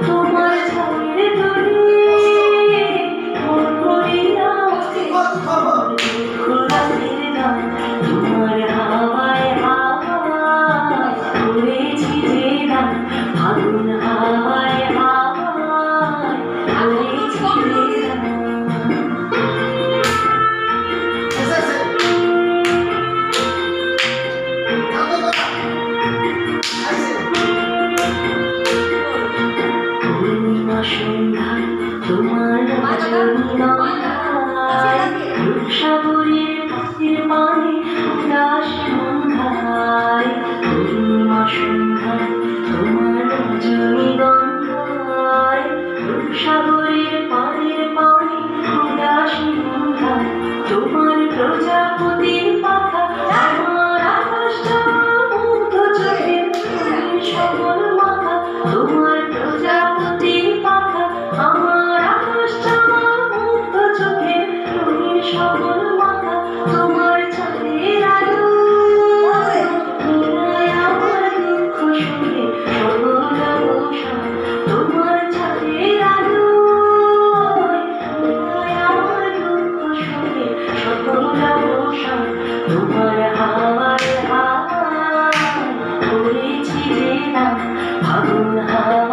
তোমার ছায়ের তলে মন ভরিয়া খোলামের গান তোমার হাওয়ায় হাওয়ায় করেছি যে গান ফাগুন হাওয়ায় হাওয়ায় করেছি যে গান সন্ধ্যায় তোমার রূপসাগরের পাখির পানে উদাস সন্ধ্যায় পূর্ণিমা সন্ধ্যায় তোমার রজনীগন্ধায় রূপসাগরের পানের পানে উদাস সন্ধ্যায় তোমার প্রজাপতির পাখা আমার আকাশটা মুগ্ধ চোখে সকল মাথা তোমার প্রজাপতির পাখা আমার আকাশটা মুগ্ধ চোখে তুমি সকল মাথা তোমার চাঁদের আলো মিলায় আমার দুঃখ সুরে সকল অবসান তোমার চাঁদের আলো মিলায় আমার দুঃখ সুরে সকল অবসান তোমার হাওয়ায় হাওয়ায় করেছি যে নাম ফাগুন হাওয়ায়